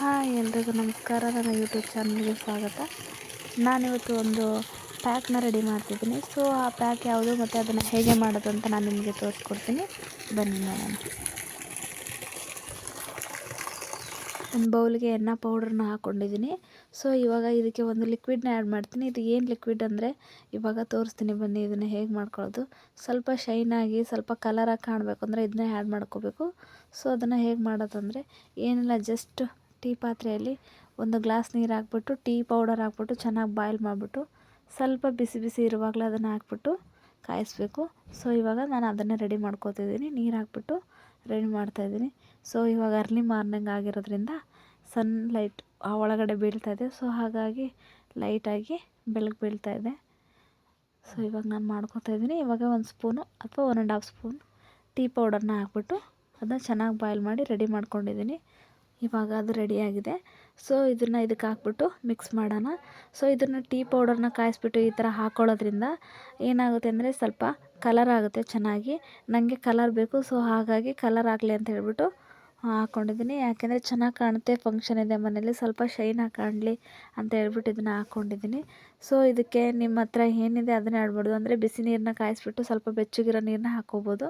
Hi ಎಲ್ರಿಗೂ ನಮಸ್ಕಾರ. ನನ್ನ ಯೂಟ್ಯೂಬ್ ಚಾನಲ್ಗೆ ಸ್ವಾಗತ. ನಾನಿವತ್ತು ಒಂದು ಪ್ಯಾಕ್ನ ರೆಡಿ ಮಾಡ್ತಿದ್ದೀನಿ. ಸೊ ಆ ಪ್ಯಾಕ್ ಯಾವುದು ಮತ್ತು ಅದನ್ನು ಹೇಗೆ ಮಾಡೋದು ಅಂತ ನಾನು ನಿಮಗೆ ತೋರಿಸ್ಕೊಡ್ತೀನಿ. ಬನ್ನಿ ನೋಡೋಣ. ಒಂದು ಬೌಲ್ಗೆ ಎಣ್ಣೆ ಪೌಡ್ರನ್ನ ಹಾಕ್ಕೊಂಡಿದ್ದೀನಿ. ಸೊ ಇವಾಗ ಇದಕ್ಕೆ ಒಂದು ಲಿಕ್ವಿಡ್ನ ಆ್ಯಡ್ ಮಾಡ್ತೀನಿ. ಇದು ಏನು ಲಿಕ್ವಿಡ್ ಅಂದರೆ ಇವಾಗ ತೋರಿಸ್ತೀನಿ ಬನ್ನಿ. ಇದನ್ನು ಹೇಗೆ ಮಾಡ್ಕೊಳ್ಳೋದು, ಸ್ವಲ್ಪ ಶೈನಾಗಿ ಸ್ವಲ್ಪ ಕಲರಾಗಿ ಕಾಣಬೇಕು ಅಂದರೆ ಇದನ್ನೇ ಆ್ಯಡ್ ಮಾಡ್ಕೋಬೇಕು. ಸೊ ಅದನ್ನು ಹೇಗೆ ಮಾಡೋದಂದರೆ ಏನಿಲ್ಲ, ಜಸ್ಟ್ ಟೀ ಪಾತ್ರೆಯಲ್ಲಿ ಒಂದು ಗ್ಲಾಸ್ ನೀರು ಹಾಕ್ಬಿಟ್ಟು ಟೀ ಪೌಡರ್ ಹಾಕ್ಬಿಟ್ಟು ಚೆನ್ನಾಗಿ ಬಾಯ್ಲ್ ಮಾಡಿಬಿಟ್ಟು ಸ್ವಲ್ಪ ಬಿಸಿ ಬಿಸಿ ಇರುವಾಗಲೇ ಅದನ್ನು ಹಾಕ್ಬಿಟ್ಟು ಕಾಯಿಸ್ಬೇಕು. ಸೊ ಇವಾಗ ನಾನು ಅದನ್ನೇ ರೆಡಿ ಮಾಡ್ಕೋತಿದ್ದೀನಿ. ನೀರು ಹಾಕ್ಬಿಟ್ಟು ರೆಡಿ ಮಾಡ್ತಾಯಿದ್ದೀನಿ. ಸೊ ಇವಾಗ ಅರ್ಲಿ ಮಾರ್ನಿಂಗ್ ಆಗಿರೋದ್ರಿಂದ ಸನ್ಲೈಟ್ ಆ ಒಳಗಡೆ ಬೀಳ್ತಾಯಿದೆ. ಸೊ ಹಾಗಾಗಿ ಲೈಟಾಗಿ ಬೆಳಕು ಬೀಳ್ತಾಯಿದೆ. ಸೊ ಇವಾಗ ನಾನು ಮಾಡ್ಕೊತಾಯಿದ್ದೀನಿ. ಇವಾಗ ಒಂದು ಸ್ಪೂನು ಅಥವಾ 1.5 ಸ್ಪೂನ್ ಟೀ ಪೌಡರ್ನ ಹಾಕ್ಬಿಟ್ಟು ಅದನ್ನ ಚೆನ್ನಾಗಿ ಬಾಯ್ಲ್ ಮಾಡಿ ರೆಡಿ ಮಾಡ್ಕೊಂಡಿದ್ದೀನಿ. ಇವಾಗ ಅದು ರೆಡಿಯಾಗಿದೆ. ಸೊ ಇದನ್ನು ಇದಕ್ಕೆ ಹಾಕ್ಬಿಟ್ಟು ಮಿಕ್ಸ್ ಮಾಡೋಣ. ಸೊ ಇದನ್ನು ಟೀ ಪೌಡರ್ನ ಕಾಯಿಸ್ಬಿಟ್ಟು ಈ ಥರ ಹಾಕ್ಕೊಳ್ಳೋದ್ರಿಂದ ಏನಾಗುತ್ತೆ ಅಂದರೆ ಸ್ವಲ್ಪ ಕಲರ್ ಆಗುತ್ತೆ ಚೆನ್ನಾಗಿ. ನನಗೆ ಕಲರ್ ಬೇಕು. ಸೊ ಹಾಗಾಗಿ ಕಲರ್ ಆಗಲಿ ಅಂತ ಹೇಳ್ಬಿಟ್ಟು ಹಾಕ್ಕೊಂಡಿದ್ದೀನಿ. ಯಾಕೆಂದರೆ ಚೆನ್ನಾಗಿ ಕಾಣುತ್ತೆ, ಫಂಕ್ಷನ್ ಇದೆ ಮನೇಲಿ, ಸ್ವಲ್ಪ ಶೈನಾಗಿ ಕಾಣಲಿ ಅಂತ ಹೇಳ್ಬಿಟ್ಟು ಇದನ್ನು ಹಾಕ್ಕೊಂಡಿದ್ದೀನಿ. ಸೊ ಇದಕ್ಕೆ ನಿಮ್ಮ ಹತ್ರ ಏನಿದೆ ಅದನ್ನೇ ಆಡ್ಬೋದು. ಅಂದರೆ ಬಿಸಿ ನೀರನ್ನ ಕಾಯಿಸ್ಬಿಟ್ಟು ಸ್ವಲ್ಪ ಬೆಚ್ಚಗಿರೋ ನೀರನ್ನ ಹಾಕ್ಕೋಬೋದು.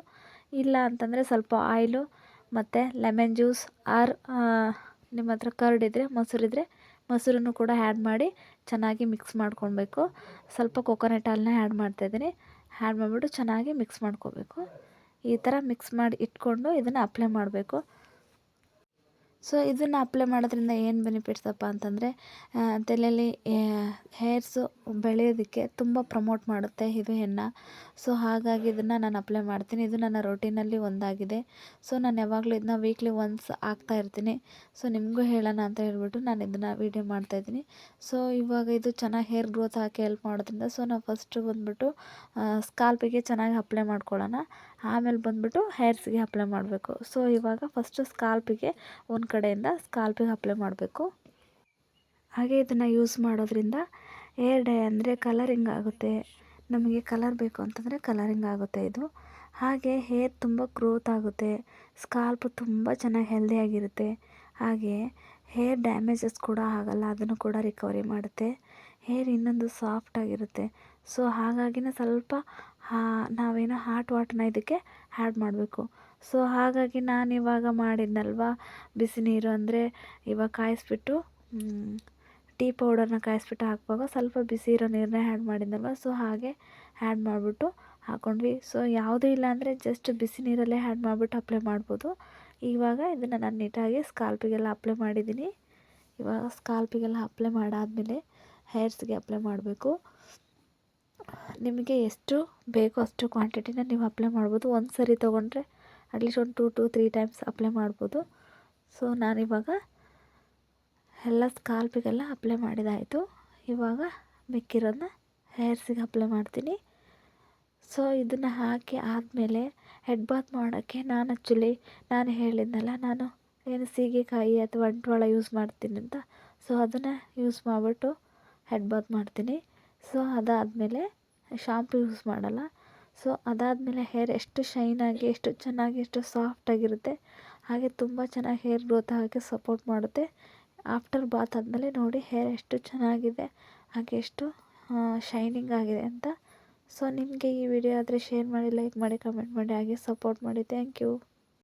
ಇಲ್ಲ ಅಂತಂದರೆ ಸ್ವಲ್ಪ ಆಯಿಲು ಮತ್ತು ಲೆಮನ್ ಜ್ಯೂಸ್ ಆರ್ ನಿಮ್ಮ ಹತ್ರ ಕರ್ಡ್ ಇದ್ದರೆ, ಮೊಸರಿದ್ದರೆ ಮೊಸರನ್ನು ಕೂಡ ಆ್ಯಡ್ ಮಾಡಿ ಚೆನ್ನಾಗಿ ಮಿಕ್ಸ್ ಮಾಡ್ಕೊಳ್ಬೇಕು. ಸ್ವಲ್ಪ ಕೊಕೊನಟ್ ಆಯಿಲ್ನ ಆ್ಯಡ್ ಮಾಡ್ತಾಯಿದ್ದೀನಿ. ಆ್ಯಡ್ ಮಾಡಿಬಿಟ್ಟು ಚೆನ್ನಾಗಿ ಮಿಕ್ಸ್ ಮಾಡ್ಕೋಬೇಕು. ಈ ಥರ ಮಿಕ್ಸ್ ಮಾಡಿ ಇಟ್ಕೊಂಡು ಇದನ್ನು ಅಪ್ಲೈ ಮಾಡಬೇಕು. ಸೊ ಇದನ್ನು ಅಪ್ಲೈ ಮಾಡೋದ್ರಿಂದ ಏನು ಬೆನಿಫಿಟ್ಸಪ್ಪ ಅಂತಂದರೆ ತಲೆಯಲ್ಲಿ ಹೇರ್ಸು ಬೆಳೆಯೋದಕ್ಕೆ ತುಂಬ ಪ್ರಮೋಟ್ ಮಾಡುತ್ತೆ ಇದು ಎಣ್ಣೆ. ಸೊ ಹಾಗಾಗಿ ಇದನ್ನು ನಾನು ಅಪ್ಲೈ ಮಾಡ್ತೀನಿ. ಇದು ನನ್ನ ರೊಟೀನಲ್ಲಿ ಒಂದಾಗಿದೆ. ಸೊ ನಾನು ಯಾವಾಗಲೂ ಇದನ್ನ ವೀಕ್ಲಿ ಒನ್ಸ್ ಇರ್ತೀನಿ. ಸೊ ನಿಮಗೂ ಹೇಳೋಣ ಅಂತ ಹೇಳ್ಬಿಟ್ಟು ನಾನು ಇದನ್ನು ವೀಡಿಯೋ ಮಾಡ್ತಾಯಿದ್ದೀನಿ. ಸೊ ಇವಾಗ ಇದು ಚೆನ್ನಾಗಿ ಹೇರ್ ಗ್ರೋತ್ ಹಾಕಿ ಹೆಲ್ಪ್ ಮಾಡೋದ್ರಿಂದ ಸೊ ನಾವು ಫಸ್ಟು ಬಂದುಬಿಟ್ಟು ಸ್ಕಾಲ್ಪಿಗೆ ಚೆನ್ನಾಗಿ ಅಪ್ಲೈ ಮಾಡ್ಕೊಳ್ಳೋಣ. ಆಮೇಲೆ ಬಂದುಬಿಟ್ಟು ಹೇರ್ಸ್ಗೆ ಅಪ್ಲೈ ಮಾಡಬೇಕು. ಸೊ ಇವಾಗ ಫಸ್ಟು ಸ್ಕಾಲ್ಪಿಗೆ ಒಂದು ಕಡೆಯಿಂದ ಸ್ಕಾಲ್ಪಿಗೆ ಅಪ್ಲೈ ಮಾಡಬೇಕು. ಹಾಗೆ ಇದನ್ನು ಯೂಸ್ ಮಾಡೋದ್ರಿಂದ ಹೇರ್ ಡೈ ಅಂದರೆ ಕಲರಿಂಗ್ ಆಗುತ್ತೆ. ನಮಗೆ ಕಲರ್ ಬೇಕು ಅಂತಂದರೆ ಕಲರಿಂಗ್ ಆಗುತ್ತೆ ಇದು. ಹಾಗೆ ಹೇರ್ ತುಂಬ ಗ್ರೋತ್ ಆಗುತ್ತೆ. ಸ್ಕಾಲ್ಪ್ ತುಂಬ ಚೆನ್ನಾಗಿ ಹೆಲ್ದಿಯಾಗಿರುತ್ತೆ. ಹಾಗೆ ಹೇರ್ ಡ್ಯಾಮೇಜಸ್ ಕೂಡ ಆಗಲ್ಲ, ಅದನ್ನು ಕೂಡ ರಿಕವರಿ ಮಾಡುತ್ತೆ. ಹೇರ್ ಇನ್ನೊಂದು ಸಾಫ್ಟಾಗಿರುತ್ತೆ. ಸೊ ಹಾಗಾಗಿನೇ ಸ್ವಲ್ಪ ನಾವೇನೋ ಹಾಟ್ ವಾಟರ್ನ ಇದಕ್ಕೆ ಆ್ಯಡ್ ಮಾಡಬೇಕು. ಸೊ ಹಾಗಾಗಿ ನಾನಿವಾಗ ಮಾಡಿದ್ನಲ್ವ ಬಿಸಿ ನೀರು ಅಂದರೆ ಇವಾಗ ಕಾಯಿಸ್ಬಿಟ್ಟು ಟೀ ಪೌಡರ್ನ ಕಾಯಿಸ್ಬಿಟ್ಟು ಹಾಕುವಾಗ ಸ್ವಲ್ಪ ಬಿಸಿ ಇರೋ ನೀರನ್ನ ಆ್ಯಡ್ ಮಾಡಿದ್ನಲ್ವ. ಸೊ ಹಾಗೆ ಆ್ಯಡ್ ಮಾಡಿಬಿಟ್ಟು ಹಾಕ್ಕೊಂಡ್ವಿ. ಸೊ ಯಾವುದೂ ಇಲ್ಲ ಅಂದರೆ ಜಸ್ಟ್ ಬಿಸಿ ನೀರಲ್ಲೇ ಆ್ಯಡ್ ಮಾಡಿಬಿಟ್ಟು ಅಪ್ಲೈ ಮಾಡ್ಬೋದು. ಇವಾಗ ಇದನ್ನು ನಾನು ನೀಟಾಗಿ ಸ್ಕಾಲ್ಪಿಗೆಲ್ಲ ಅಪ್ಲೈ ಮಾಡಿದ್ದೀನಿ. ಇವಾಗ ಸ್ಕಾಲ್ಪಿಗೆಲ್ಲ ಅಪ್ಲೈ ಮಾಡಾದಮೇಲೆ ಹೇರ್ಸ್ಗೆ ಅಪ್ಲೈ ಮಾಡಬೇಕು. ನಿಮಗೆ ಎಷ್ಟು ಬೇಕೋ ಅಷ್ಟು ಕ್ವಾಂಟಿಟಿನ ನೀವು ಅಪ್ಲೈ ಮಾಡ್ಬೋದು. ಒಂದು ಸರಿ ತೊಗೊಂಡ್ರೆ ಅಟ್ಲೀಸ್ಟ್ ಒಂದು 2 to 3 ಟೈಮ್ಸ್ ಅಪ್ಲೈ ಮಾಡ್ಬೋದು. ಸೊ ನಾನಿವಾಗ ಎಲ್ಲ ಸ್ಕಾಲ್ಪಿಗೆಲ್ಲ ಅಪ್ಲೈ ಮಾಡಿದಾಯಿತು. ಇವಾಗ ಮಿಕ್ಕಿರೋದನ್ನ ಹೇರ್ಸಿಗೆ ಅಪ್ಲೈ ಮಾಡ್ತೀನಿ. ಸೊ ಇದನ್ನು ಹಾಕಿ ಆದಮೇಲೆ ಹೆಡ್ ಬಾತ್ ಮಾಡೋಕ್ಕೆ ನಾನು ಹೇಳಿದ್ನಲ್ಲ, ನಾನು ಏನು ಸೀಗೆಕಾಯಿ ಅಥವಾ ಅಂಟ್ವಾಳ ಯೂಸ್ ಮಾಡ್ತೀನಿ ಅಂತ. ಸೊ ಅದನ್ನು ಯೂಸ್ ಮಾಡಿಬಿಟ್ಟು ಹೆಡ್ ಬಾತ್ ಮಾಡ್ತೀನಿ. ಸೊ ಅದಾದಮೇಲೆ ಶಾಂಪು ಯೂಸ್ ಮಾಡಲ್ಲ. ಸೊ ಅದಾದಮೇಲೆ ಹೇರ್ ಎಷ್ಟು ಶೈನಾಗಿ, ಎಷ್ಟು ಚೆನ್ನಾಗಿ, ಎಷ್ಟು ಸಾಫ್ಟಾಗಿರುತ್ತೆ. ಹಾಗೆ ತುಂಬ ಚೆನ್ನಾಗಿ ಹೇರ್ ಗ್ರೋತ್ ಆಗೋಕ್ಕೆ ಸಪೋರ್ಟ್ ಮಾಡುತ್ತೆ. ಆಫ್ಟರ್ ಬಾತ್ ಆದಮೇಲೆ ನೋಡಿ ಹೇರ್ ಎಷ್ಟು ಚೆನ್ನಾಗಿದೆ, ಹಾಗೆ ಎಷ್ಟು ಶೈನಿಂಗ್ ಆಗಿದೆ ಅಂತ. ಸೊ ನಿಮಗೆ ಈ ವಿಡಿಯೋ ಆದರೆ ಶೇರ್ ಮಾಡಿ, ಲೈಕ್ ಮಾಡಿ, ಕಮೆಂಟ್ ಮಾಡಿ, ಹಾಗೆ ಸಪೋರ್ಟ್ ಮಾಡಿ. Thank you.